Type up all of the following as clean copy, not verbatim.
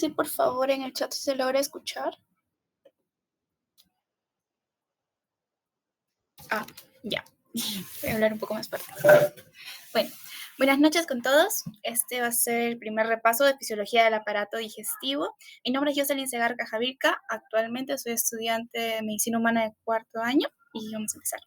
decir, por favor, en el chat si se logra escuchar? Ya. Voy a hablar un poco más fuerte. Bueno, buenas noches con todos. Este va a ser el primer repaso de fisiología del aparato digestivo. Mi nombre es Jocelyn Segarra Javilca. Actualmente soy estudiante de medicina humana de cuarto año y vamos a empezar.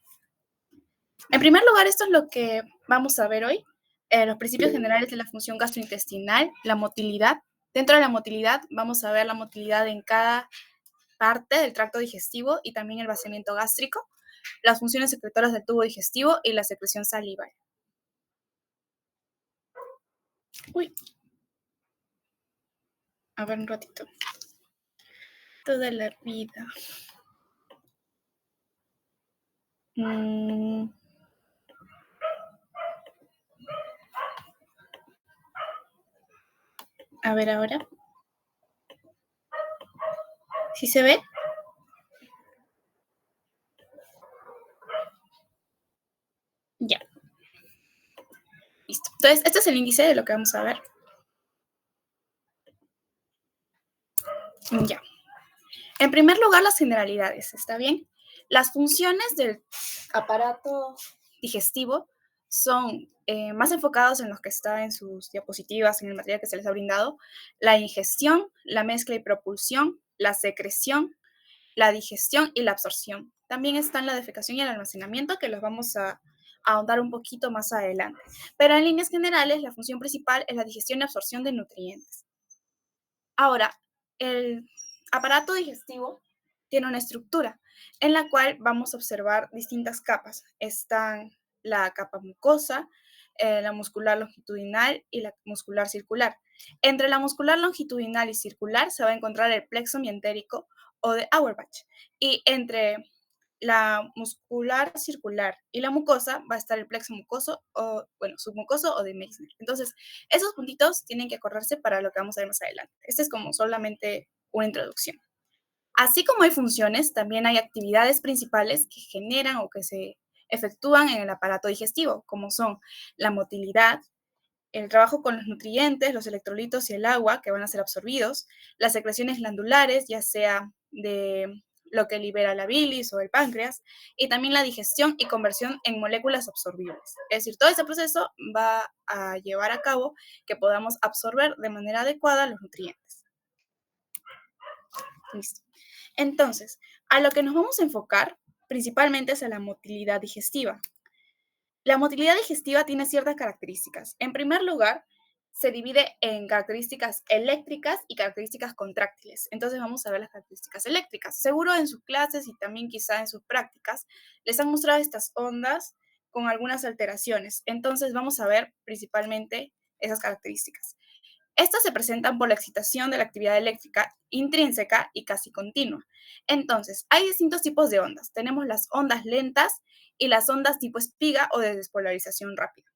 En primer lugar, esto es lo que vamos a ver hoy. Los principios generales de la función gastrointestinal, la motilidad. Dentro de la motilidad vamos a ver la motilidad en cada parte del tracto digestivo y también el vaciamiento gástrico, las funciones secretoras del tubo digestivo y la secreción salival. Uy. A ver un ratito. Toda la vida. A ver ahora. ¿Sí se ve? Ya. Listo. Entonces, este es el índice de lo que vamos a ver. Ya. En primer lugar, las generalidades, ¿está bien? Las funciones del aparato digestivo son más enfocados en los que está en sus diapositivas, en el material que se les ha brindado, la ingestión, la mezcla y propulsión, la secreción, la digestión y la absorción. También están la defecación y el almacenamiento, que los vamos a ahondar un poquito más adelante. Pero en líneas generales, la función principal es la digestión y absorción de nutrientes. Ahora, el aparato digestivo tiene una estructura en la cual vamos a observar distintas capas. Están la capa mucosa, la muscular longitudinal y la muscular circular. Entre la muscular longitudinal y circular se va a encontrar el plexo mientérico o de Auerbach. Y entre la muscular circular y la mucosa va a estar el plexo mucoso o, bueno, submucoso o de Meissner. Entonces, esos puntitos tienen que acordarse para lo que vamos a ver más adelante. Este es como solamente una introducción. Así como hay funciones, también hay actividades principales que generan o que se efectúan en el aparato digestivo, como son la motilidad, el trabajo con los nutrientes, los electrolitos y el agua que van a ser absorbidos, las secreciones glandulares, ya sea de lo que libera la bilis o el páncreas, y también la digestión y conversión en moléculas absorbibles. Es decir, todo ese proceso va a llevar a cabo que podamos absorber de manera adecuada los nutrientes. Listo. Entonces, a lo que nos vamos a enfocar principalmente es a la motilidad digestiva. La motilidad digestiva tiene ciertas características. En primer lugar, se divide en características eléctricas y características contráctiles. Entonces vamos a ver las características eléctricas. Seguro en sus clases y también quizá en sus prácticas les han mostrado estas ondas con algunas alteraciones. Entonces vamos a ver principalmente esas características. Estas se presentan por la excitación de la actividad eléctrica intrínseca y casi continua. Entonces, hay distintos tipos de ondas. Tenemos las ondas lentas y las ondas tipo espiga o de despolarización rápida.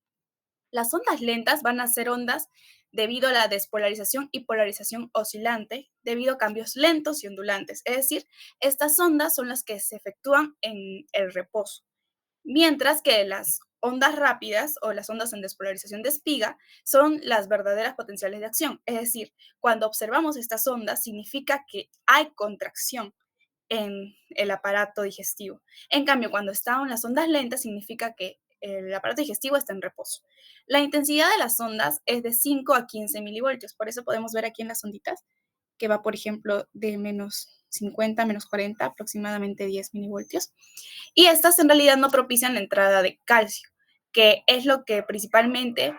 Las ondas lentas van a ser ondas debido a la despolarización y polarización oscilante, debido a cambios lentos y ondulantes. Es decir, estas ondas son las que se efectúan en el reposo. Mientras que las ondas rápidas o las ondas en despolarización de espiga son las verdaderas potenciales de acción. Es decir, cuando observamos estas ondas significa que hay contracción en el aparato digestivo. En cambio, cuando están las ondas lentas significa que el aparato digestivo está en reposo. La intensidad de las ondas es de 5 a 15 milivoltios. Por eso podemos ver aquí en las onditas que va, por ejemplo, de menos 50 a menos 40, aproximadamente 10 milivoltios. Y estas en realidad no propician la entrada de calcio, que es lo que principalmente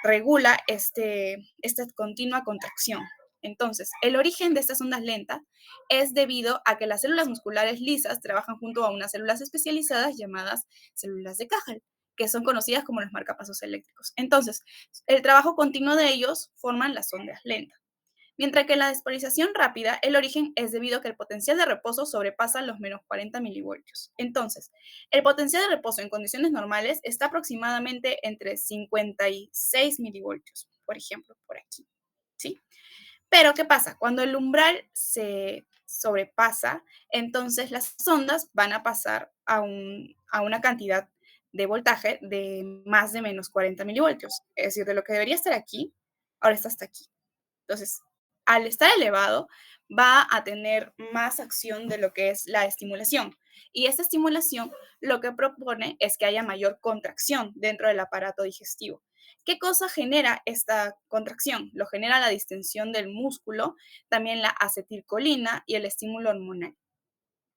regula esta continua contracción. Entonces, el origen de estas ondas lentas es debido a que las células musculares lisas trabajan junto a unas células especializadas llamadas células de Cajal, que son conocidas como los marcapasos eléctricos. Entonces, el trabajo continuo de ellos forman las ondas lentas. Mientras que en la despolarización rápida, el origen es debido a que el potencial de reposo sobrepasa los menos 40 milivoltios. Entonces, el potencial de reposo en condiciones normales está aproximadamente entre 56 milivoltios, por ejemplo, por aquí. ¿Sí? Pero, ¿qué pasa? Cuando el umbral se sobrepasa, entonces las ondas van a pasar a una cantidad de voltaje de más de menos 40 milivoltios. Es decir, de lo que debería estar aquí, ahora está hasta aquí. Entonces, al estar elevado, va a tener más acción de lo que es la estimulación. Y esta estimulación lo que propone es que haya mayor contracción dentro del aparato digestivo. ¿Qué cosa genera esta contracción? Lo genera la distensión del músculo, también la acetilcolina y el estímulo hormonal.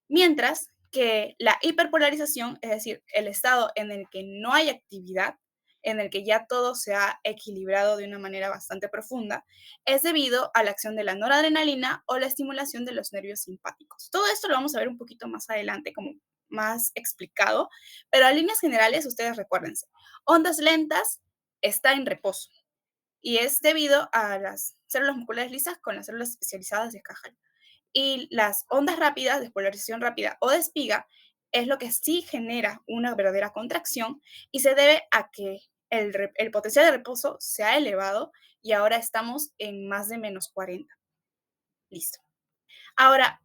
Mientras que la hiperpolarización, es decir, el estado en el que no hay actividad, en el que ya todo se ha equilibrado de una manera bastante profunda, es debido a la acción de la noradrenalina o la estimulación de los nervios simpáticos. Todo esto lo vamos a ver un poquito más adelante, como más explicado, pero en líneas generales, ustedes recuérdense, ondas lentas está en reposo y es debido a las células musculares lisas con las células especializadas de Cajal. Y las ondas rápidas, de polarización rápida o de espiga, es lo que sí genera una verdadera contracción y se debe a que el potencial de reposo se ha elevado y ahora estamos en más de -40. Listo. Ahora,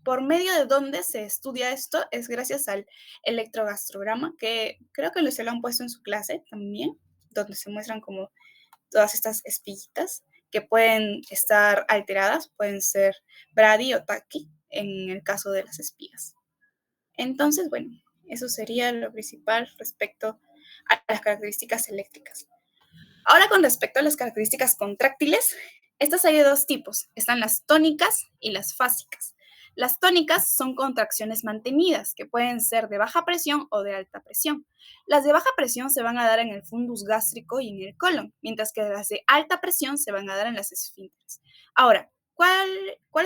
por medio de dónde se estudia esto es gracias al electrogastrograma, que creo que se lo han puesto en su clase también, donde se muestran como todas estas espiguitas que pueden estar alteradas, pueden ser brady o taqui en el caso de las espigas. Entonces, bueno, eso sería lo principal respecto a las características eléctricas. Ahora, con respecto a las características contráctiles, estas hay de dos tipos. Están las tónicas y las fásicas. Las tónicas son contracciones mantenidas, que pueden ser de baja presión o de alta presión. Las de baja presión se van a dar en el fundus gástrico y en el colon, mientras que las de alta presión se van a dar en las esfínteres. Ahora, ¿cuál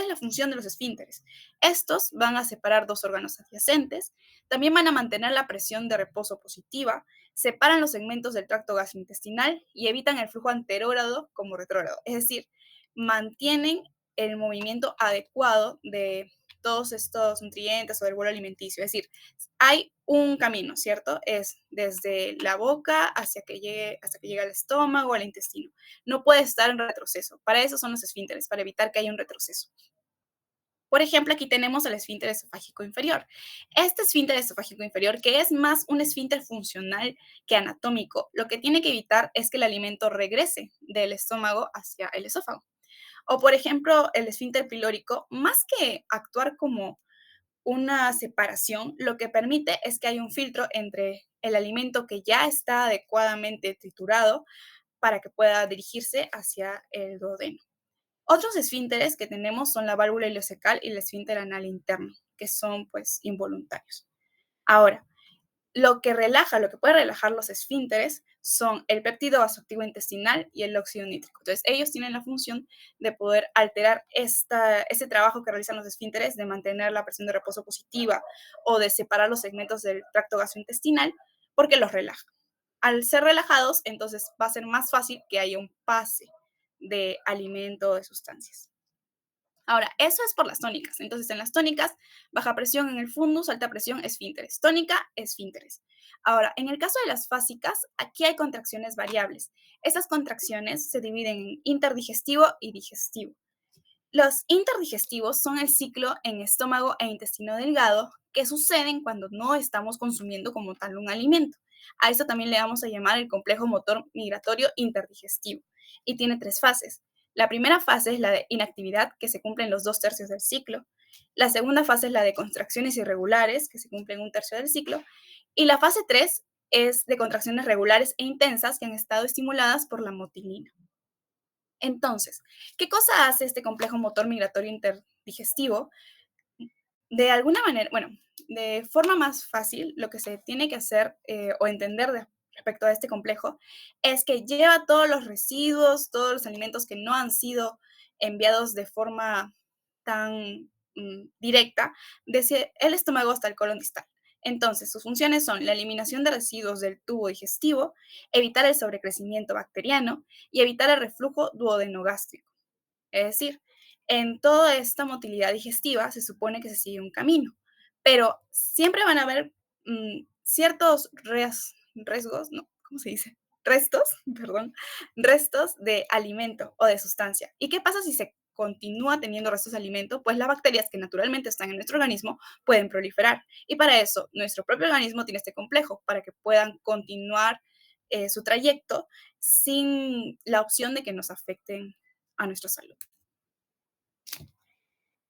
es la función de los esfínteres? Estos van a separar dos órganos adyacentes, también van a mantener la presión de reposo positiva, separan los segmentos del tracto gastrointestinal y evitan el flujo anterógrado como retrógrado, es decir, mantienen el movimiento adecuado de todos estos nutrientes o del bolo alimenticio. Es decir, hay un camino, ¿cierto? Es desde la boca hasta que llegue al estómago, al intestino. No puede estar en retroceso. Para eso son los esfínteres, para evitar que haya un retroceso. Por ejemplo, aquí tenemos el esfínter esofágico inferior. Este esfínter esofágico inferior, que es más un esfínter funcional que anatómico, lo que tiene que evitar es que el alimento regrese del estómago hacia el esófago. O, por ejemplo, el esfínter pilórico, más que actuar como una separación, lo que permite es que haya un filtro entre el alimento que ya está adecuadamente triturado para que pueda dirigirse hacia el duodeno. Otros esfínteres que tenemos son la válvula ileocecal y el esfínter anal interno, que son pues involuntarios. Ahora, lo que puede relajar los esfínteres son el péptido vasoactivo intestinal y el óxido nítrico. Entonces, ellos tienen la función de poder alterar ese trabajo que realizan los esfínteres de mantener la presión de reposo positiva o de separar los segmentos del tracto gastrointestinal porque los relaja. Al ser relajados, entonces va a ser más fácil que haya un pase de alimento o de sustancias. Ahora, eso es por las tónicas. Entonces, en las tónicas, baja presión en el fundus, alta presión, esfínteres. Tónica, esfínteres. Ahora, en el caso de las fásicas, aquí hay contracciones variables. Estas contracciones se dividen en interdigestivo y digestivo. Los interdigestivos son el ciclo en estómago e intestino delgado que suceden cuando no estamos consumiendo como tal un alimento. A esto también le vamos a llamar el complejo motor migratorio interdigestivo y tiene tres fases. La primera fase es la de inactividad, que se cumple en los 2/3 del ciclo. La segunda fase es la de contracciones irregulares, que se cumple en 1/3 del ciclo. Y la fase 3 es de contracciones regulares e intensas que han estado estimuladas por la motilina. Entonces, ¿qué cosa hace este complejo motor migratorio interdigestivo? De alguna manera, bueno, de forma más fácil, lo que se tiene que hacer o entender respecto a este complejo es que lleva todos los residuos, todos los alimentos que no han sido enviados de forma tan directa desde el estómago hasta el colon distal. Entonces, sus funciones son la eliminación de residuos del tubo digestivo, evitar el sobrecrecimiento bacteriano y evitar el reflujo duodenogástrico. Es decir, en toda esta motilidad digestiva se supone que se sigue un camino, pero siempre van a haber ciertos riesgos, no, ¿cómo se dice? Restos, perdón, restos de alimento o de sustancia. ¿Y qué pasa si se continúa teniendo restos de alimento? Pues las bacterias que naturalmente están en nuestro organismo pueden proliferar. Y para eso, nuestro propio organismo tiene este complejo, para que puedan continuar su trayecto sin la opción de que nos afecten a nuestra salud.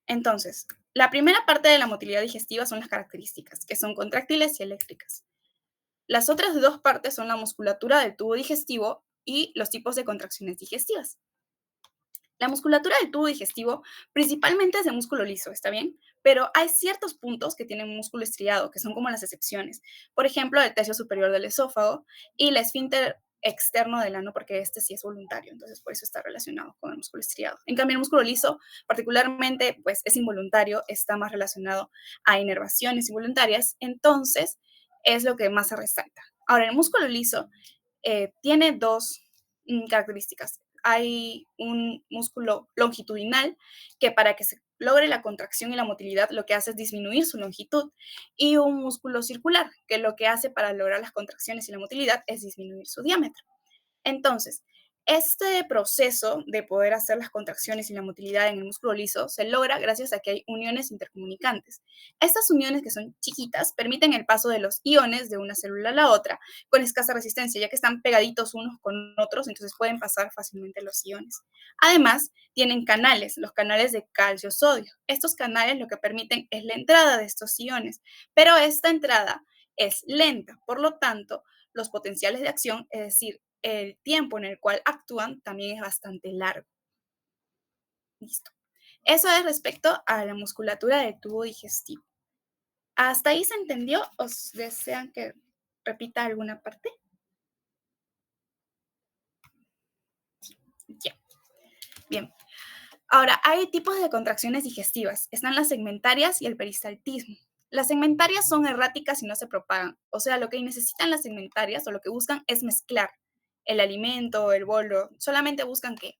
Entonces, la primera parte de la motilidad digestiva son las características, que son contráctiles y eléctricas. Las otras dos partes son la musculatura del tubo digestivo y los tipos de contracciones digestivas. La musculatura del tubo digestivo principalmente es de músculo liso, ¿está bien? Pero hay ciertos puntos que tienen músculo estriado, que son como las excepciones. Por ejemplo, el tercio superior del esófago y el esfínter externo del ano, porque este sí es voluntario, entonces por eso está relacionado con el músculo estriado. En cambio, el músculo liso, particularmente, pues es involuntario, está más relacionado a inervaciones involuntarias, entonces es lo que más se resalta. Ahora, el músculo liso tiene dos características. Hay un músculo longitudinal que para que se logre la contracción y la motilidad lo que hace es disminuir su longitud y un músculo circular que lo que hace para lograr las contracciones y la motilidad es disminuir su diámetro. Entonces, este proceso de poder hacer las contracciones y la motilidad en el músculo liso se logra gracias a que hay uniones intercomunicantes. Estas uniones, que son chiquitas, permiten el paso de los iones de una célula a la otra con escasa resistencia, ya que están pegaditos unos con otros, entonces pueden pasar fácilmente los iones. Además, tienen canales, los canales de calcio-sodio. Estos canales lo que permiten es la entrada de estos iones, pero esta entrada es lenta, por lo tanto, los potenciales de acción, es decir, el tiempo en el cual actúan, también es bastante largo. Listo. Eso es respecto a la musculatura del tubo digestivo. ¿Hasta ahí se entendió? ¿Os desean que repita alguna parte? Ya. Bien. Ahora, hay tipos de contracciones digestivas. Están las segmentarias y el peristaltismo. Las segmentarias son erráticas y no se propagan. O sea, lo que necesitan las segmentarias o lo que buscan es mezclar el alimento, el bolo. Solamente buscan que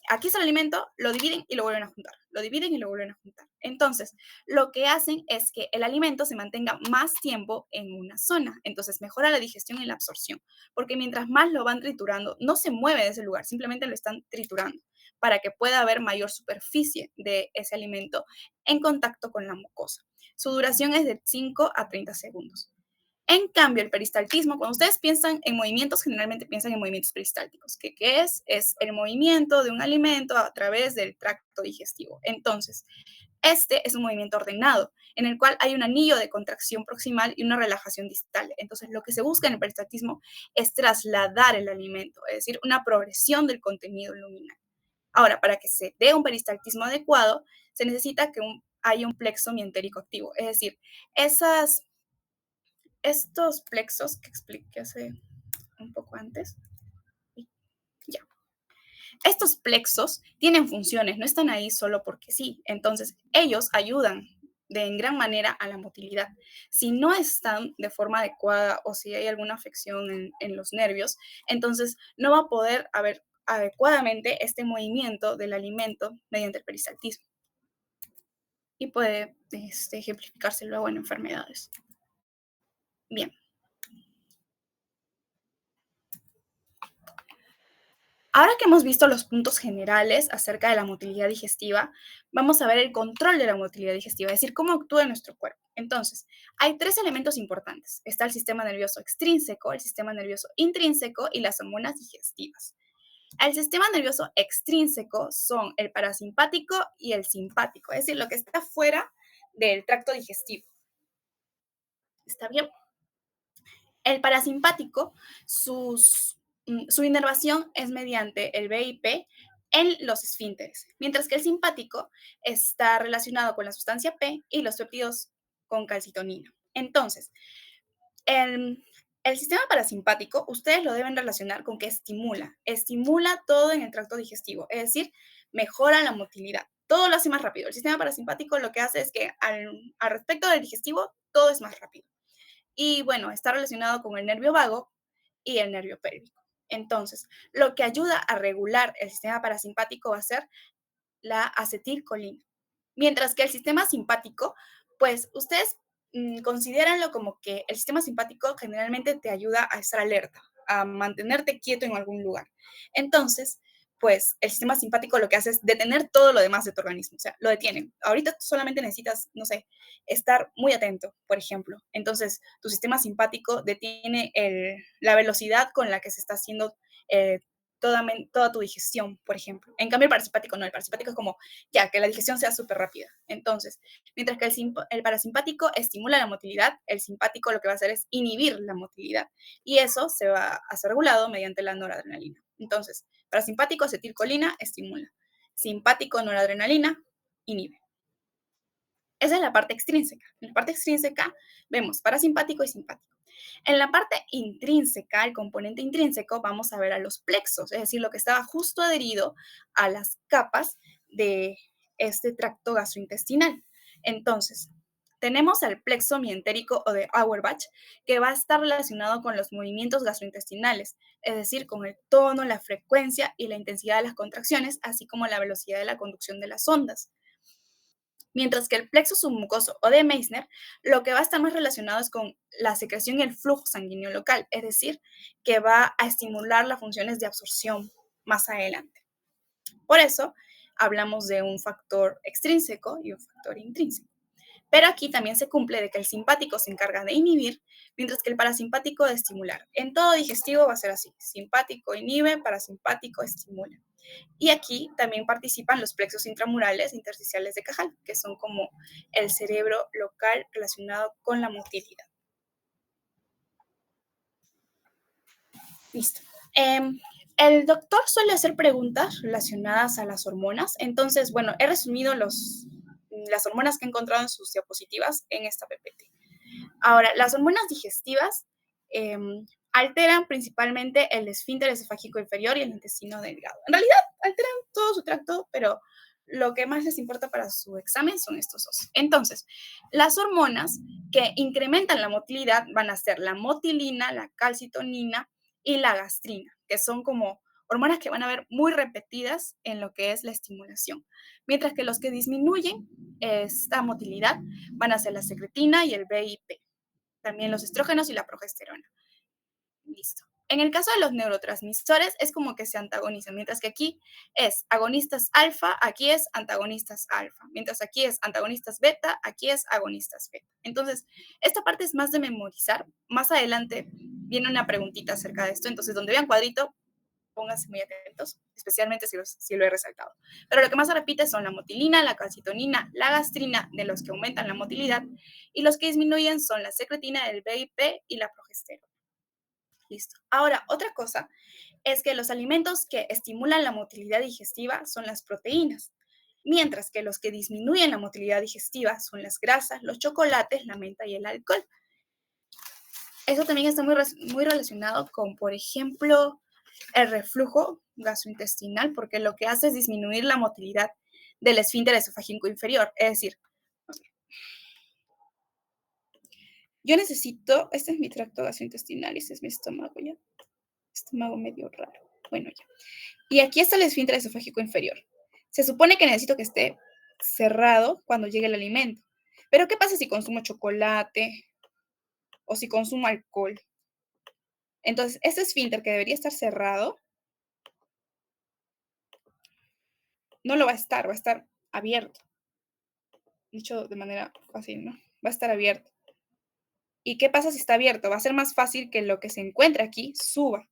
aquí está el alimento, lo dividen y lo vuelven a juntar. Lo dividen y lo vuelven a juntar. Entonces, lo que hacen es que el alimento se mantenga más tiempo en una zona. Entonces, mejora la digestión y la absorción. Porque mientras más lo van triturando, no se mueve de ese lugar, simplemente lo están triturando para que pueda haber mayor superficie de ese alimento en contacto con la mucosa. Su duración es de 5 a 30 segundos. En cambio, el peristaltismo, cuando ustedes piensan en movimientos, generalmente piensan en movimientos peristálticos. ¿Qué es? Es el movimiento de un alimento a través del tracto digestivo. Entonces, este es un movimiento ordenado, en el cual hay un anillo de contracción proximal y una relajación distal. Entonces, lo que se busca en el peristaltismo es trasladar el alimento, es decir, una progresión del contenido luminal. Ahora, para que se dé un peristaltismo adecuado, se necesita que haya un plexo mientérico activo. Es decir, estos plexos que expliqué hace un poco antes, ya. Estos plexos tienen funciones, no están ahí solo porque sí. Entonces, ellos ayudan de en gran manera a la motilidad. Si no están de forma adecuada o si hay alguna afección en los nervios, entonces no va a poder haber adecuadamente este movimiento del alimento mediante el peristaltismo y puede ejemplificarse luego en enfermedades. Bien, ahora que hemos visto los puntos generales acerca de la motilidad digestiva, vamos a ver el control de la motilidad digestiva, es decir, cómo actúa nuestro cuerpo. Entonces, hay tres elementos importantes. Está el sistema nervioso extrínseco, el sistema nervioso intrínseco y las hormonas digestivas. El sistema nervioso extrínseco son el parasimpático y el simpático, es decir, lo que está fuera del tracto digestivo. ¿Está bien? El parasimpático, su inervación es mediante el BIP en los esfínteres, mientras que el simpático está relacionado con la sustancia P y los péptidos con calcitonina. Entonces, el sistema parasimpático, ustedes lo deben relacionar con que estimula todo en el tracto digestivo, es decir, mejora la motilidad, todo lo hace más rápido. El sistema parasimpático lo que hace es que al respecto del digestivo, todo es más rápido. Y bueno, está relacionado con el nervio vago y el nervio pélvico. Entonces, lo que ayuda a regular el sistema parasimpático va a ser la acetilcolina. Mientras que el sistema simpático, pues ustedes considéranlo como que el sistema simpático generalmente te ayuda a estar alerta, a mantenerte quieto en algún lugar. Entonces, pues el sistema simpático lo que hace es detener todo lo demás de tu organismo, o sea, lo detiene. Ahorita tú solamente necesitas, no sé, estar muy atento, por ejemplo. Entonces, tu sistema simpático detiene la velocidad con la que se está haciendo toda tu digestión, por ejemplo. En cambio, el parasimpático no, el parasimpático es como, ya, que la digestión sea súper rápida. Entonces, mientras que el parasimpático estimula la motilidad, el simpático lo que va a hacer es inhibir la motilidad. Y eso se va a ser regulado mediante la noradrenalina. Entonces, parasimpático, acetilcolina, estimula. Simpático, noradrenalina, inhibe. Esa es la parte extrínseca. En la parte extrínseca vemos parasimpático y simpático. En la parte intrínseca, el componente intrínseco, vamos a ver a los plexos, es decir, lo que estaba justo adherido a las capas de este tracto gastrointestinal. Entonces, tenemos al plexo mientérico o de Auerbach, que va a estar relacionado con los movimientos gastrointestinales, es decir, con el tono, la frecuencia y la intensidad de las contracciones, así como la velocidad de la conducción de las ondas. Mientras que el plexo submucoso o de Meissner, lo que va a estar más relacionado es con la secreción y el flujo sanguíneo local, es decir, que va a estimular las funciones de absorción más adelante. Por eso, hablamos de un factor extrínseco y un factor intrínseco. Pero aquí también se cumple de que el simpático se encarga de inhibir, mientras que el parasimpático de estimular. En todo digestivo va a ser así: simpático inhibe, parasimpático estimula. Y aquí también participan los plexos intramurales e intersticiales de Cajal, que son como el cerebro local relacionado con la motilidad. Listo. El doctor suele hacer preguntas relacionadas a las hormonas. Entonces, bueno, he resumido las hormonas que he encontrado en sus diapositivas en esta PPT. Ahora, las hormonas digestivas alteran principalmente el esfínter esofágico inferior y el intestino delgado. En realidad, alteran todo su tracto, pero lo que más les importa para su examen son estos dos. Entonces, las hormonas que incrementan la motilidad van a ser la motilina, la calcitonina y la gastrina, que son como hormonas que van a ver muy repetidas en lo que es la estimulación. Mientras que los que disminuyen esta motilidad van a ser la secretina y el BIP, también los estrógenos y la progesterona. Listo. En el caso de los neurotransmisores es como que se antagonizan, mientras que aquí es agonistas alfa, aquí es antagonistas alfa, mientras aquí es antagonistas beta, aquí es agonistas beta. Entonces, esta parte es más de memorizar. Más adelante viene una preguntita acerca de esto, entonces donde vean cuadrito, pónganse muy atentos, especialmente si lo he resaltado. Pero lo que más se repite son la motilina, la calcitonina, la gastrina, de los que aumentan la motilidad, y los que disminuyen son la secretina, el BIP y la progesterona. Listo. Ahora, otra cosa es que los alimentos que estimulan la motilidad digestiva son las proteínas, mientras que los que disminuyen la motilidad digestiva son las grasas, los chocolates, la menta y el alcohol. Eso también está muy relacionado con, por ejemplo, el reflujo gastrointestinal, porque lo que hace es disminuir la motilidad del esfínter esofágico inferior. Es decir, yo necesito, este es mi tracto gastrointestinal y este es mi estómago ya. Estómago medio raro. Bueno, ya. Y aquí está el esfínter esofágico inferior. Se supone que necesito que esté cerrado cuando llegue el alimento. Pero ¿qué pasa si consumo chocolate o si consumo alcohol? Entonces, este esfínter que debería estar cerrado, no lo va a estar abierto. Dicho de manera fácil, ¿no? Va a estar abierto. ¿Y qué pasa si está abierto? Va a ser más fácil que lo que se encuentre aquí suba.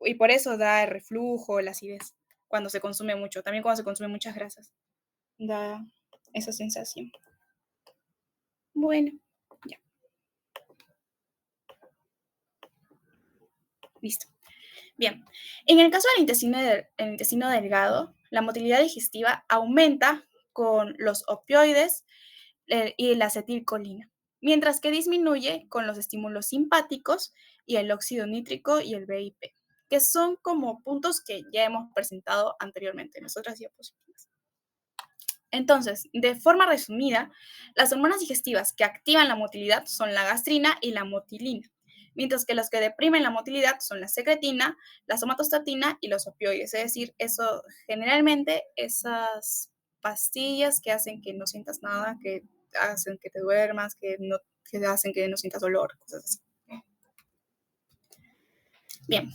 Y por eso da el reflujo, la acidez, cuando se consume mucho. También cuando se consumen muchas grasas. Da esa sensación. Bueno, ya. Listo. Bien. En el caso del intestino delgado, la motilidad digestiva aumenta con los opioides y la acetilcolina, mientras que disminuye con los estímulos simpáticos y el óxido nítrico y el BIP, que son como puntos que ya hemos presentado anteriormente en las otras diapositivas. Entonces, de forma resumida, las hormonas digestivas que activan la motilidad son la gastrina y la motilina, mientras que las que deprimen la motilidad son la secretina, la somatostatina y los opioides. Es decir, eso generalmente esas pastillas que hacen que no sientas nada, que hacen que te duermas, que hacen que no sientas dolor, cosas así. Bien,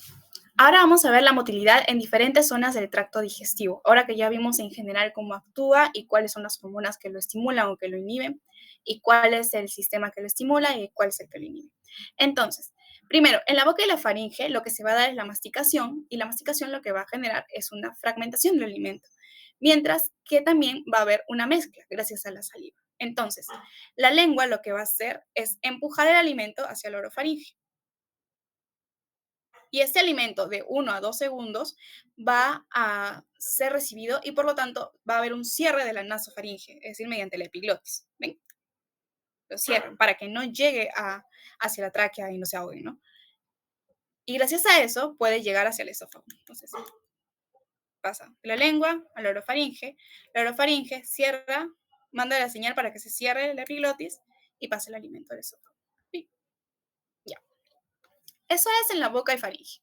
ahora vamos a ver la motilidad en diferentes zonas del tracto digestivo. Ahora que ya vimos en general cómo actúa y cuáles son las hormonas que lo estimulan o que lo inhiben, y cuál es el sistema que lo estimula y cuál es el que lo inhibe. Entonces, Primero, en la boca y la faringe lo que se va a dar es la masticación y la masticación lo que va a generar es una fragmentación del alimento, mientras que también va a haber una mezcla gracias a la saliva. Entonces, la lengua lo que va a hacer es empujar el alimento hacia el orofaringe. Y este alimento de 1 a 2 segundos va a ser recibido y por lo tanto va a haber un cierre de la nasofaringe, es decir, mediante la epiglotis. ¿Ven? Lo cierran para que no llegue hacia la tráquea y no se ahogue, ¿no? Y gracias a eso puede llegar hacia el esófago. Entonces pasa de la lengua a la orofaringe cierra, manda la señal para que se cierre la epiglotis y pase el alimento al esófago. Sí, ya. Eso es en la boca y faringe.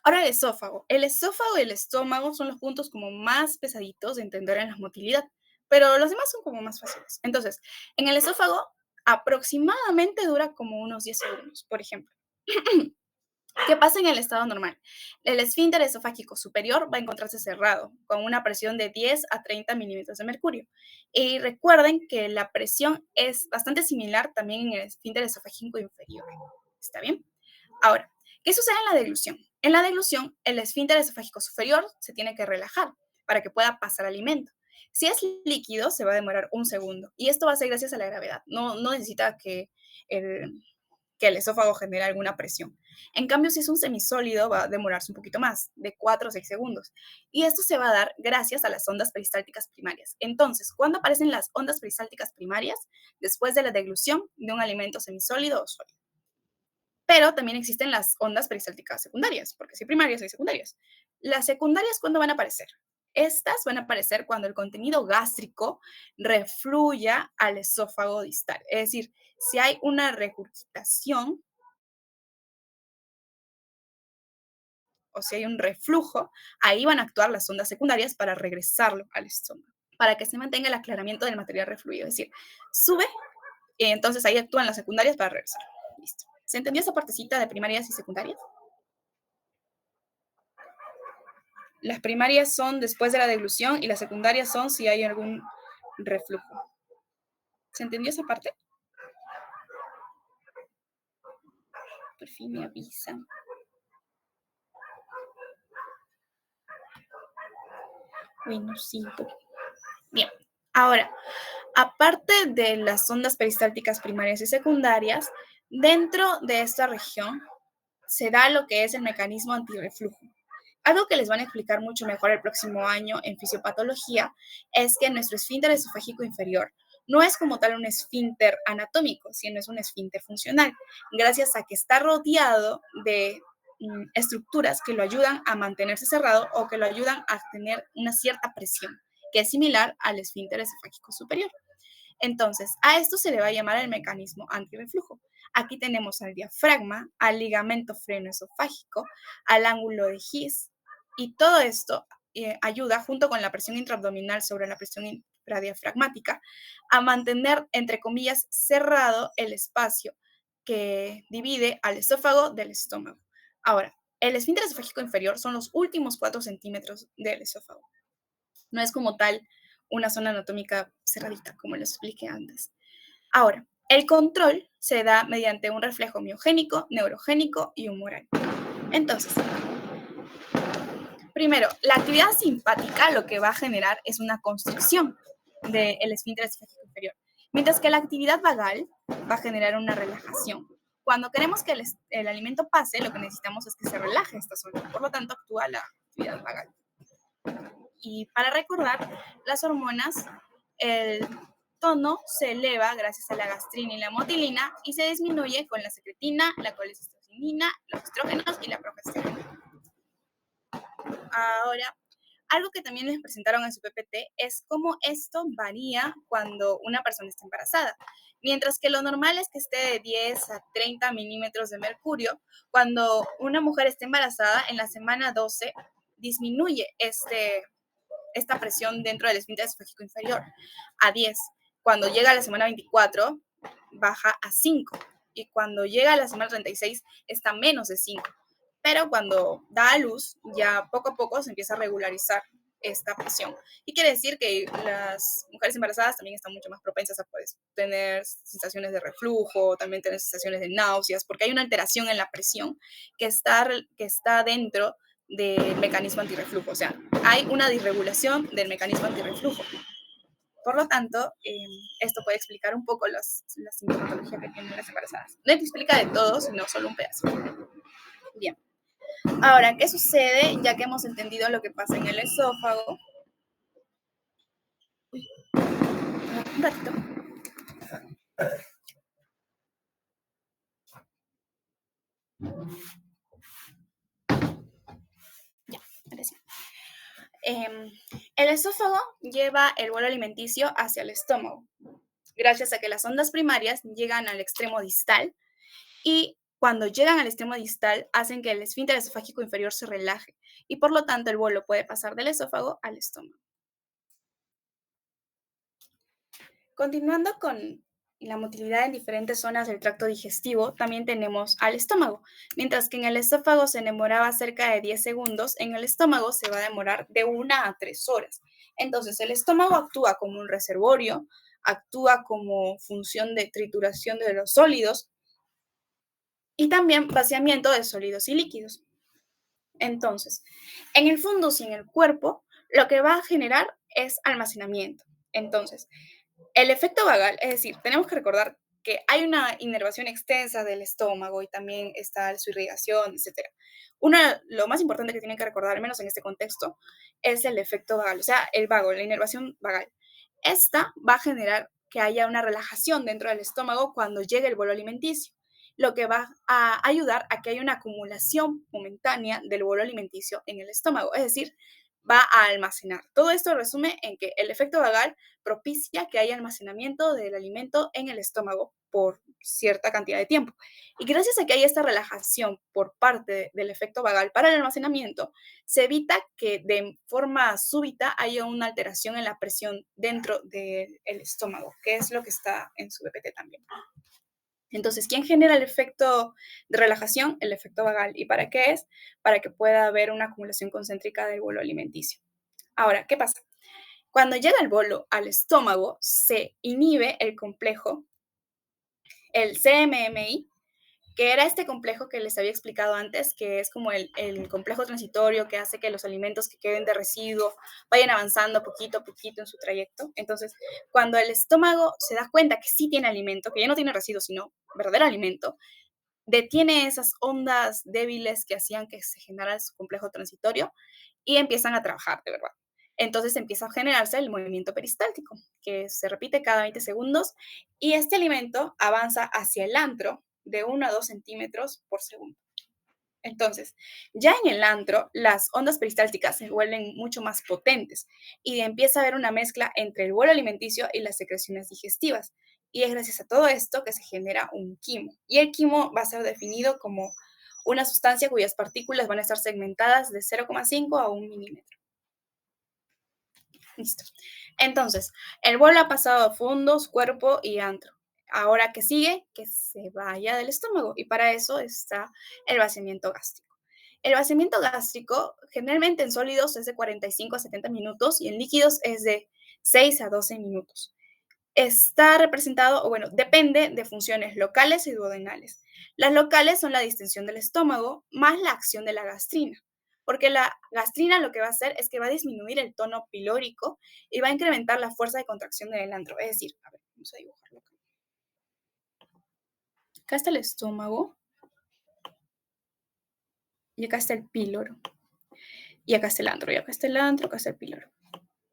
Ahora el esófago. El esófago y el estómago son los puntos como más pesaditos de entender en la motilidad, pero los demás son como más fáciles. Entonces, en el esófago aproximadamente dura como unos 10 segundos, por ejemplo. ¿Qué pasa en el estado normal? El esfínter esofágico superior va a encontrarse cerrado, con una presión de 10 a 30 milímetros de mercurio. Y recuerden que la presión es bastante similar también en el esfínter esofágico inferior. ¿Está bien? Ahora, ¿qué sucede en la deglución? En la deglución, el esfínter esofágico superior se tiene que relajar para que pueda pasar alimento. Si es líquido, se va a demorar un segundo. Y esto va a ser gracias a la gravedad. No necesita que el esófago genere alguna presión. En cambio, si es un semisólido, va a demorarse un poquito más, de 4 o 6 segundos. Y esto se va a dar gracias a las ondas peristálticas primarias. Entonces, ¿cuándo aparecen las ondas peristálticas primarias? Después de la deglución de un alimento semisólido o sólido. Pero también existen las ondas peristálticas secundarias, porque si hay primarias, hay secundarias. Las secundarias, ¿cuándo van a aparecer? Estas van a aparecer cuando el contenido gástrico refluya al esófago distal. Es decir, si hay una regurgitación o si hay un reflujo, ahí van a actuar las ondas secundarias para regresarlo al estómago, para que se mantenga el aclaramiento del material refluido. Es decir, sube y entonces ahí actúan las secundarias para regresar. Listo. ¿Se entendió esa partecita de primarias y secundarias? Las primarias son después de la deglución y las secundarias son si hay algún reflujo. ¿Se entendió esa parte? Por fin me avisan. Bueno, sí. Bien. Ahora, aparte de las ondas peristálticas primarias y secundarias, dentro de esta región se da lo que es el mecanismo antirreflujo. Algo que les van a explicar mucho mejor el próximo año en fisiopatología es que nuestro esfínter esofágico inferior no es como tal un esfínter anatómico, sino es un esfínter funcional, gracias a que está rodeado de estructuras que lo ayudan a mantenerse cerrado o que lo ayudan a tener una cierta presión, que es similar al esfínter esofágico superior. Entonces, a esto se le va a llamar el mecanismo antirreflujo. Aquí tenemos al diafragma, al ligamento frenoesofágico, al ángulo de His, y todo esto ayuda, junto con la presión intraabdominal sobre la presión intradiafragmática, a mantener, entre comillas, cerrado el espacio que divide al esófago del estómago. Ahora, el esfínter esofágico inferior son los últimos 4 centímetros del esófago. No es como tal una zona anatómica cerradita, como les expliqué antes. Ahora, el control se da mediante un reflejo miogénico, neurogénico y humoral. Entonces, primero, la actividad simpática lo que va a generar es una constricción del esfínter esofágico inferior, mientras que la actividad vagal va a generar una relajación. Cuando queremos que el alimento pase, lo que necesitamos es que se relaje esta zona, por lo tanto actúa la actividad vagal. Y para recordar, las hormonas, el tono se eleva gracias a la gastrina y la motilina y se disminuye con la secretina, la colecistocinina, los estrógenos y la progesterona. Ahora, algo que también les presentaron en su PPT es cómo esto varía cuando una persona está embarazada. Mientras que lo normal es que esté de 10 a 30 milímetros de mercurio, cuando una mujer está embarazada, en la semana 12 disminuye esta presión dentro del esfínter esofágico inferior a 10. Cuando llega a la semana 24, baja a 5. Y cuando llega a la semana 36, está menos de 5. Pero cuando da a luz, ya poco a poco se empieza a regularizar esta presión. Y quiere decir que las mujeres embarazadas también están mucho más propensas a pues, tener sensaciones de reflujo, también tener sensaciones de náuseas, porque hay una alteración en la presión que está dentro del mecanismo antirreflujo. O sea, hay una disregulación del mecanismo antirreflujo. Por lo tanto, esto puede explicar un poco la sintomatología que tienen las embarazadas. No te explica de todo, sino solo un pedazo. Bien. Ahora, ¿qué sucede ya que hemos entendido lo que pasa en el esófago? Uy, un ratito. Ya, gracias. El esófago lleva el bolo alimenticio hacia el estómago, gracias a que las ondas primarias llegan al extremo distal y cuando llegan al extremo distal hacen que el esfínter esofágico inferior se relaje y por lo tanto el bolo puede pasar del esófago al estómago. Continuando con la motilidad en diferentes zonas del tracto digestivo, también tenemos al estómago. Mientras que en el esófago se demoraba cerca de 10 segundos, en el estómago se va a demorar de 1 a 3 horas. Entonces, el estómago actúa como un reservorio, actúa como función de trituración de los sólidos y también vaciamiento de sólidos y líquidos. Entonces, en el fundus y en el cuerpo, lo que va a generar es almacenamiento. Entonces, el efecto vagal, es decir, tenemos que recordar que hay una inervación extensa del estómago y también está su irrigación, etcétera. Lo más importante que tienen que recordar, al menos en este contexto, es el efecto vagal, o sea, el vago, la inervación vagal. Esta va a generar que haya una relajación dentro del estómago cuando llegue el bolo alimenticio, lo que va a ayudar a que haya una acumulación momentánea del bolo alimenticio en el estómago, es decir, va a almacenar. Todo esto resume en que el efecto vagal propicia que haya almacenamiento del alimento en el estómago por cierta cantidad de tiempo. Y gracias a que hay esta relajación por parte del efecto vagal para el almacenamiento, se evita que de forma súbita haya una alteración en la presión dentro del estómago, que es lo que está en su BPT también. Entonces, ¿quién genera el efecto de relajación? El efecto vagal. ¿Y para qué es? Para que pueda haber una acumulación concéntrica del bolo alimenticio. Ahora, ¿qué pasa? Cuando llega el bolo al estómago, se inhibe el complejo, el CMMI, que era este complejo que les había explicado antes, que es como el complejo transitorio que hace que los alimentos que queden de residuo vayan avanzando poquito a poquito en su trayecto. Entonces, cuando el estómago se da cuenta que sí tiene alimento, que ya no tiene residuos, sino verdadero alimento, detiene esas ondas débiles que hacían que se generara su complejo transitorio y empiezan a trabajar de verdad. Entonces empieza a generarse el movimiento peristáltico, que se repite cada 20 segundos y este alimento avanza hacia el antro de 1 a 2 centímetros por segundo. Entonces, ya en el antro, las ondas peristálticas se vuelven mucho más potentes y empieza a haber una mezcla entre el bolo alimenticio y las secreciones digestivas. Y es gracias a todo esto que se genera un quimo. Y el quimo va a ser definido como una sustancia cuyas partículas van a estar segmentadas de 0,5 a 1 milímetro. Listo. Entonces, el bolo ha pasado a fondos, cuerpo y antro. Ahora, ¿qué sigue? Que se vaya del estómago. Y para eso está el vaciamiento gástrico. El vaciamiento gástrico generalmente en sólidos es de 45 a 70 minutos y en líquidos es de 6 a 12 minutos. Está representado, o bueno, depende de funciones locales y duodenales. Las locales son la distensión del estómago más la acción de la gastrina, porque la gastrina lo que va a hacer es que va a disminuir el tono pilórico y va a incrementar la fuerza de contracción del antro. Es decir, a ver, vamos a dibujarlo acá. Acá está el estómago y acá está el píloro. Y acá está el antro, y acá está el antro, acá está el píloro.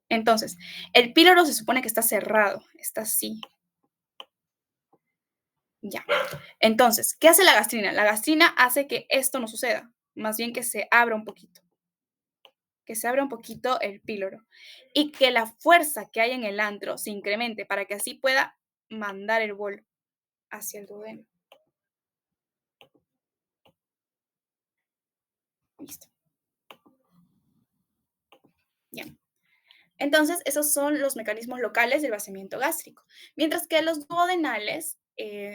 Entonces, el píloro se supone que está cerrado, está así. Ya. Entonces, ¿qué hace la gastrina? La gastrina hace que esto no suceda, más bien que se abra un poquito, que se abra un poquito el píloro y que la fuerza que hay en el antro se incremente para que así pueda mandar el bolo hacia el duodeno. Listo. Ya. Entonces, esos son los mecanismos locales del vaciamiento gástrico. Mientras que los duodenales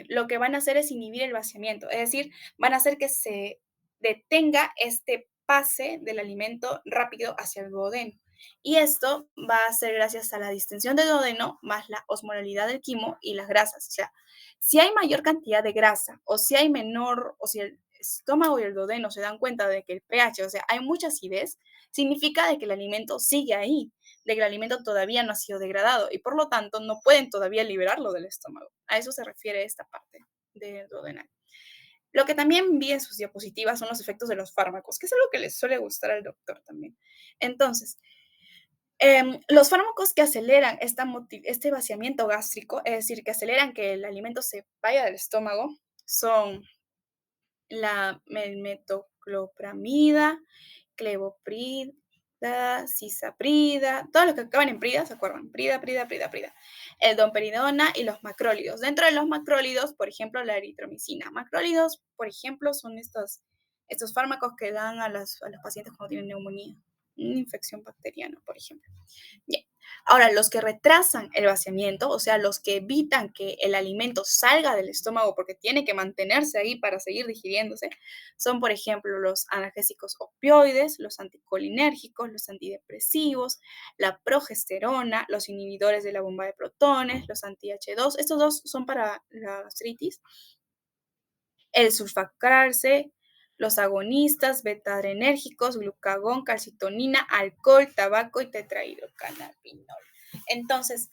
lo que van a hacer es inhibir el vaciamiento, es decir, van a hacer que se detenga este pase del alimento rápido hacia el duodeno. Y esto va a ser gracias a la distensión del duodeno más la osmolalidad del quimo y las grasas. O sea, si hay mayor cantidad de grasa o si hay menor, o si el estómago y el duodeno se dan cuenta de que el pH, o sea, hay mucha acidez, significa de que el alimento sigue ahí, de que el alimento todavía no ha sido degradado y por lo tanto no pueden todavía liberarlo del estómago. A eso se refiere esta parte del duodenal. Lo que también vi en sus diapositivas son los efectos de los fármacos, que es algo que les suele gustar al doctor también. Entonces, los fármacos que aceleran este vaciamiento gástrico, es decir, que aceleran que el alimento se vaya del estómago, son la metoclopramida, clevoprida, cisaprida, todos los que acaban en prida, ¿se acuerdan? Prida. El domperidona y los macrólidos. Dentro de los macrólidos, por ejemplo, la eritromicina. Macrólidos, por ejemplo, son estos fármacos que dan a los pacientes cuando tienen neumonía, una infección bacteriana, por ejemplo. Bien. Ahora, los que retrasan el vaciamiento, o sea, los que evitan que el alimento salga del estómago porque tiene que mantenerse ahí para seguir digiriéndose, son, por ejemplo, los analgésicos opioides, los anticolinérgicos, los antidepresivos, la progesterona, los inhibidores de la bomba de protones, los anti-H2. Estos dos son para la gastritis. El sulfacarse, los agonistas, beta-adrenérgicos, glucagón, calcitonina, alcohol, tabaco y tetrahidrocannabinol. Entonces,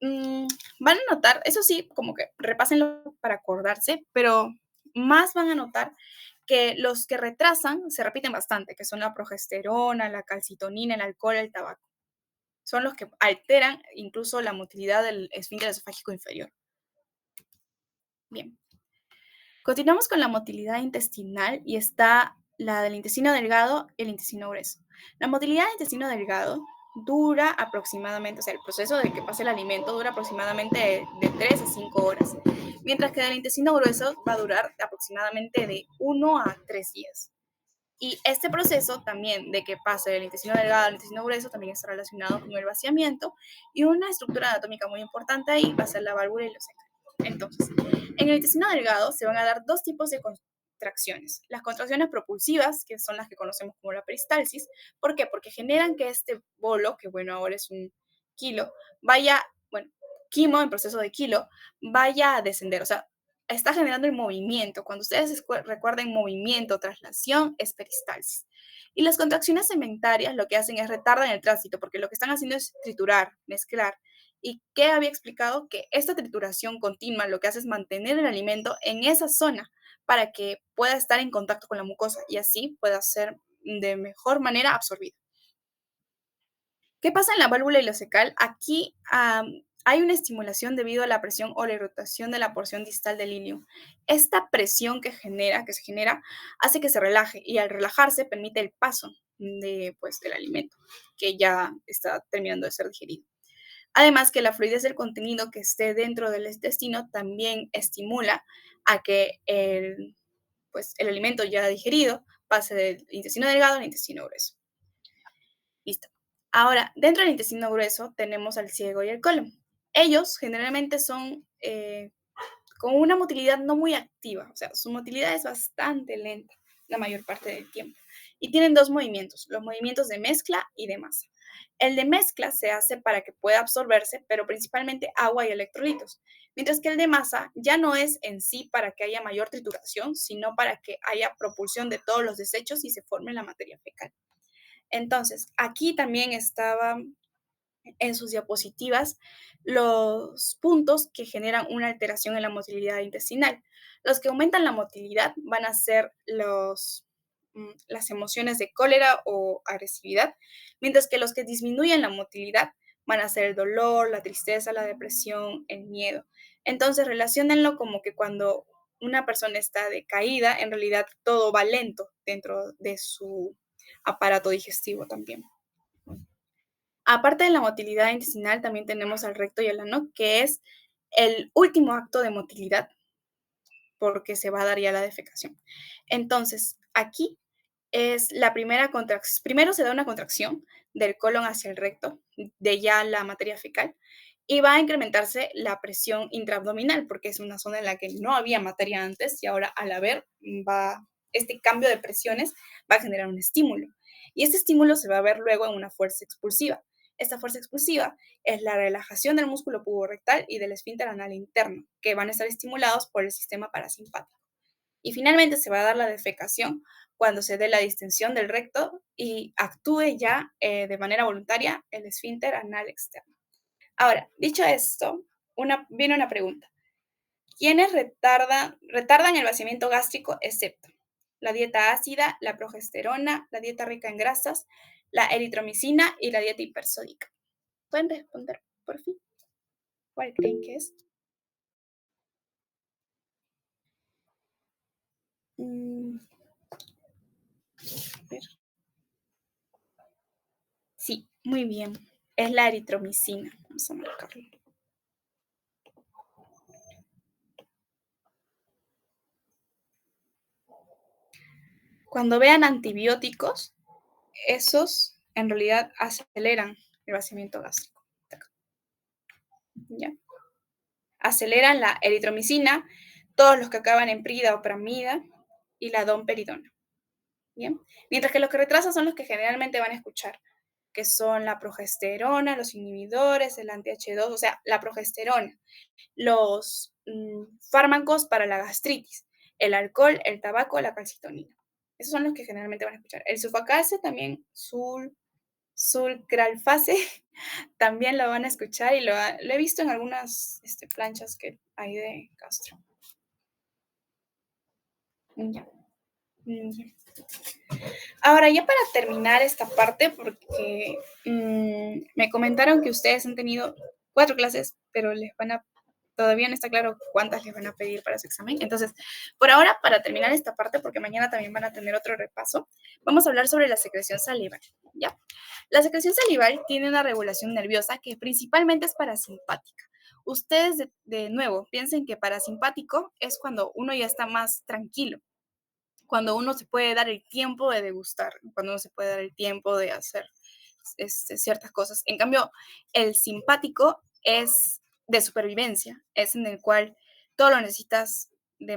van a notar, eso sí, como que repásenlo para acordarse, pero más van a notar que los que retrasan se repiten bastante, que son la progesterona, la calcitonina, el alcohol, el tabaco. Son los que alteran incluso la motilidad del esfínter esofágico inferior. Bien. Continuamos con la motilidad intestinal y está la del intestino delgado y el intestino grueso. La motilidad del intestino delgado dura aproximadamente, o sea, el proceso de que pase el alimento dura aproximadamente de 3 a 5 horas, mientras que el intestino grueso va a durar aproximadamente de 1 a 3 días. Y este proceso también de que pase del intestino delgado al intestino grueso también está relacionado con el vaciamiento y una estructura anatómica muy importante ahí va a ser la válvula ileocecal. Entonces, en el intestino delgado se van a dar dos tipos de contracciones. Las contracciones propulsivas, que son las que conocemos como la peristalsis. ¿Por qué? Porque generan que este bolo, que bueno, ahora es un kilo, quimo en proceso de kilo, vaya a descender. O sea, está generando el movimiento. Cuando ustedes recuerden movimiento, traslación, es peristalsis. Y las contracciones cementarias lo que hacen es retardan el tránsito, porque lo que están haciendo es triturar, mezclar. ¿Y qué había explicado? Que esta trituración continua lo que hace es mantener el alimento en esa zona para que pueda estar en contacto con la mucosa y así pueda ser de mejor manera absorbido. ¿Qué pasa en la válvula ileocecal? Aquí hay una estimulación debido a la presión o la irrotación de la porción distal del ilium. Esta presión que se genera, hace que se relaje y al relajarse permite el paso del alimento que ya está terminando de ser digerido. Además que la fluidez del contenido que esté dentro del intestino también estimula a que el alimento ya digerido pase del intestino delgado al intestino grueso. Listo. Ahora, dentro del intestino grueso tenemos al ciego y el colon. Ellos generalmente son con una motilidad no muy activa, o sea, su motilidad es bastante lenta la mayor parte del tiempo. Y tienen dos movimientos, los movimientos de mezcla y de masa. El de mezcla se hace para que pueda absorberse, pero principalmente agua y electrolitos, mientras que el de masa ya no es en sí para que haya mayor trituración, sino para que haya propulsión de todos los desechos y se forme la materia fecal. Entonces, aquí también estaba en sus diapositivas los puntos que generan una alteración en la motilidad intestinal. Los que aumentan la motilidad van a ser las emociones de cólera o agresividad, mientras que los que disminuyen la motilidad van a ser el dolor, la tristeza, la depresión, el miedo. Entonces, relaciónenlo como que cuando una persona está decaída, en realidad todo va lento dentro de su aparato digestivo también. Aparte de la motilidad intestinal, también tenemos al recto y al ano, que es el último acto de motilidad, porque se va a dar ya la defecación. Entonces, aquí es la primera contracción. Primero se da una contracción del colon hacia el recto, de ya la materia fecal, y va a incrementarse la presión intraabdominal, porque es una zona en la que no había materia antes, y ahora al haber este cambio de presiones va a generar un estímulo. Y este estímulo se va a ver luego en una fuerza expulsiva. Esta fuerza expulsiva es la relajación del músculo puborectal y del esfínter anal interno, que van a estar estimulados por el sistema parasimpático. Y finalmente se va a dar la defecación cuando se dé la distensión del recto y actúe ya de manera voluntaria el esfínter anal externo. Ahora, dicho esto, viene una pregunta. ¿Quiénes retardan el vaciamiento gástrico excepto la dieta ácida, la progesterona, la dieta rica en grasas, la eritromicina y la dieta hipersódica? ¿Pueden responder por fin? ¿Cuál creen que es? Mm, a ver. Sí, muy bien. Es la eritromicina. Vamos a marcarlo. Cuando vean antibióticos, esos en realidad aceleran el vaciamiento gástrico. ¿Ya? Aceleran la eritromicina, todos los que acaban en prida o pramida y la domperidona. ¿Bien? Mientras que los que retrasan son los que generalmente van a escuchar, que son la progesterona, los inhibidores, el anti-H2, o sea, la progesterona, los fármacos para la gastritis, el alcohol, el tabaco, la calcitonina. Esos son los que generalmente van a escuchar. El sulfacase también, sulcralfase, también lo van a escuchar y lo he visto en algunas planchas que hay de gastro. Ya. Ya. Ahora, ya para terminar esta parte, porque me comentaron que ustedes han tenido 4 clases, pero todavía no está claro cuántas les van a pedir para su examen. Entonces, por ahora, para terminar esta parte, porque mañana también van a tener otro repaso, vamos a hablar sobre la secreción salival, ¿ya? La secreción salival tiene una regulación nerviosa que principalmente es parasimpática. Ustedes, de nuevo, piensen que parasimpático es cuando uno ya está más tranquilo, cuando uno se puede dar el tiempo de degustar, cuando uno se puede dar el tiempo de hacer ciertas cosas. En cambio, el simpático es de supervivencia, es en el cual todo lo necesitas de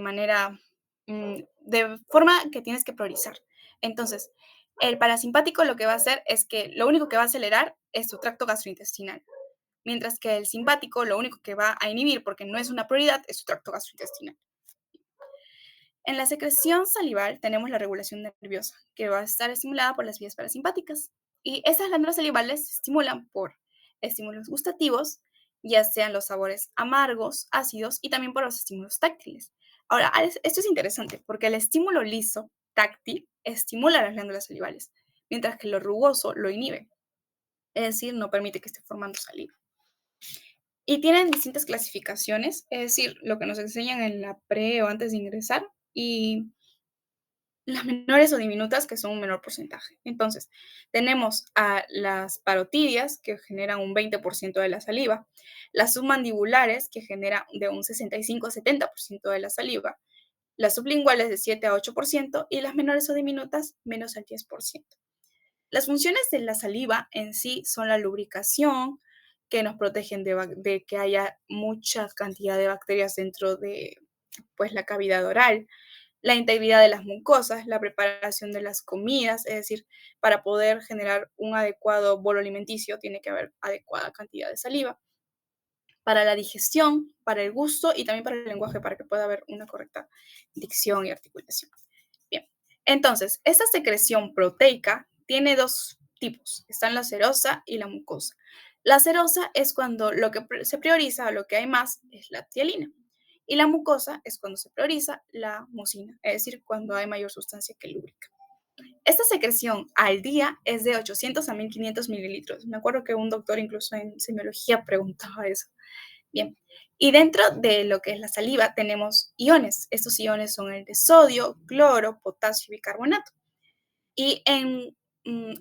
forma que tienes que priorizar. Entonces, el parasimpático lo que va a hacer es que lo único que va a acelerar es tu tracto gastrointestinal, mientras que el simpático lo único que va a inhibir, porque no es una prioridad, es tu tracto gastrointestinal. En la secreción salival tenemos la regulación nerviosa, que va a estar estimulada por las vías parasimpáticas. Y esas glándulas salivales se estimulan por estímulos gustativos, ya sean los sabores amargos, ácidos y también por los estímulos táctiles. Ahora, esto es interesante porque el estímulo liso, táctil, estimula las glándulas salivales, mientras que lo rugoso lo inhibe, es decir, no permite que esté formando saliva. Y tienen distintas clasificaciones, es decir, lo que nos enseñan en la pre o antes de ingresar, y las menores o diminutas, que son un menor porcentaje. Entonces, tenemos a las parotidias, que generan un 20% de la saliva, las submandibulares, que generan de un 65 a 70% de la saliva, las sublinguales de 7 a 8% y las menores o diminutas menos al 10%. Las funciones de la saliva en sí son la lubricación, que nos protegen de que haya mucha cantidad de bacterias dentro de pues, la cavidad oral, la integridad de las mucosas, la preparación de las comidas, es decir, para poder generar un adecuado bolo alimenticio tiene que haber adecuada cantidad de saliva, para la digestión, para el gusto y también para el lenguaje, para que pueda haber una correcta dicción y articulación. Bien, entonces, esta secreción proteica tiene dos tipos, están la serosa y la mucosa. La serosa es cuando lo que se prioriza, lo que hay más, es la tialina. Y la mucosa es cuando se prioriza la mucina, es decir, cuando hay mayor sustancia que lubrica. Esta secreción al día es de 800 a 1500 mililitros. Me acuerdo que un doctor incluso en semiología preguntaba eso. Bien, y dentro de lo que es la saliva tenemos iones. Estos iones son el de sodio, cloro, potasio y bicarbonato. Y en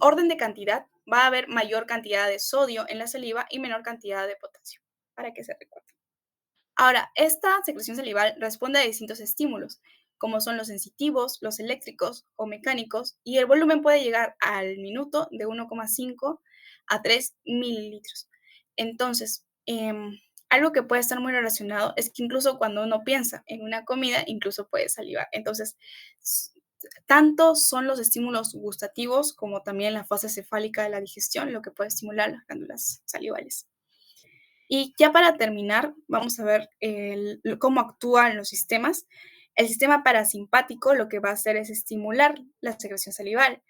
orden de cantidad va a haber mayor cantidad de sodio en la saliva y menor cantidad de potasio, para que se recuerde. Ahora, esta secreción salival responde a distintos estímulos, como son los sensitivos, los eléctricos o mecánicos, y el volumen puede llegar al minuto de 1,5 a 3 mililitros. Entonces, algo que puede estar muy relacionado es que incluso cuando uno piensa en una comida, incluso puede salivar. Entonces, tanto son los estímulos gustativos como también la fase cefálica de la digestión lo que puede estimular las glándulas salivales. Y ya para terminar, vamos a ver cómo actúan los sistemas. El sistema parasimpático lo que va a hacer es estimular la secreción salival.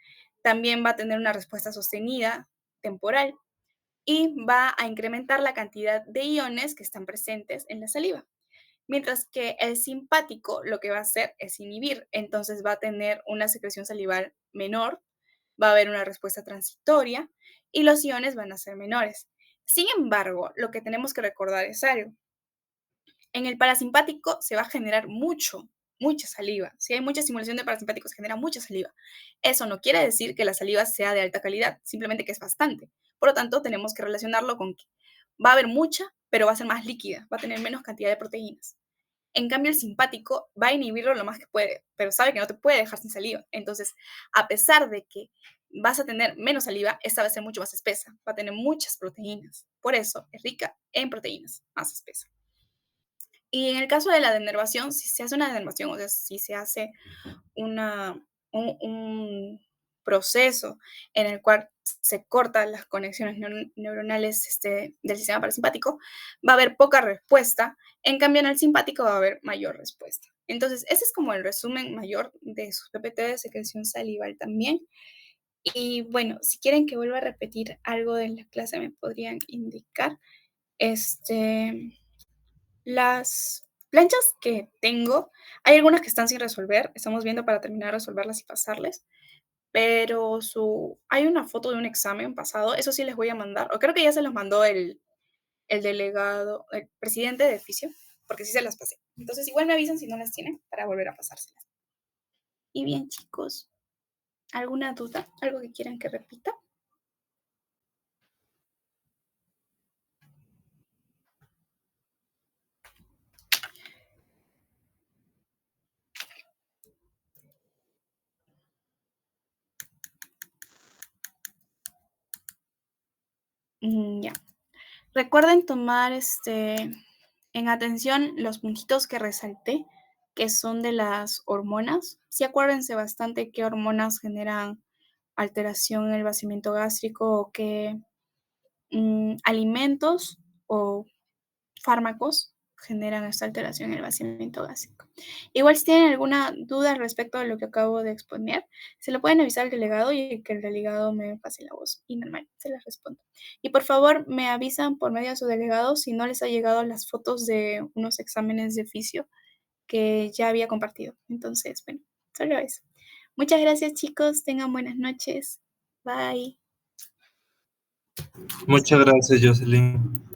También va a tener una respuesta sostenida, temporal, y va a incrementar la cantidad de iones que están presentes en la saliva. Mientras que el simpático lo que va a hacer es inhibir, entonces va a tener una secreción salival menor, va a haber una respuesta transitoria y los iones van a ser menores. Sin embargo, lo que tenemos que recordar es algo. En el parasimpático se va a generar mucha saliva. Si hay mucha estimulación de parasimpático, se genera mucha saliva. Eso no quiere decir que la saliva sea de alta calidad, simplemente que es bastante. Por lo tanto, tenemos que relacionarlo con que va a haber mucha, pero va a ser más líquida, va a tener menos cantidad de proteínas. En cambio, el simpático va a inhibirlo lo más que puede, pero sabe que no te puede dejar sin saliva. Entonces, a pesar de que vas a tener menos saliva, esta va a ser mucho más espesa, va a tener muchas proteínas. Por eso es rica en proteínas, más espesa. Y en el caso de la denervación, si se hace una denervación, o sea, si se hace un proceso en el cual se cortan las conexiones neuronales del sistema parasimpático, va a haber poca respuesta, en cambio en el simpático va a haber mayor respuesta. Entonces, ese es como el resumen mayor de sus PPT de secreción salival también. Y bueno, si quieren que vuelva a repetir algo de la clase, me podrían indicar. Las planchas que tengo, hay algunas que están sin resolver, estamos viendo para terminar de resolverlas y pasarles, pero hay una foto de un examen pasado, eso sí les voy a mandar, o creo que ya se los mandó el delegado, el presidente de fisio, porque sí se las pasé. Entonces igual me avisan si no las tienen para volver a pasárselas. Y bien, chicos, ¿alguna duda? ¿Algo que quieran que repita? Ya. Recuerden tomar en atención los puntitos que resalté, que son de las hormonas. Sí, acuérdense bastante qué hormonas generan alteración en el vaciamiento gástrico o qué alimentos o fármacos generan esta alteración en el vaciamiento gástrico. Igual si tienen alguna duda respecto a lo que acabo de exponer, se lo pueden avisar al delegado y que el delegado me pase la voz y normal, se les respondo. Y por favor me avisan por medio de su delegado si no les ha llegado las fotos de unos exámenes de fisio que ya había compartido. Entonces, bueno, solo eso. Muchas gracias chicos, tengan buenas noches. Bye. Muchas gracias, Jocelyn.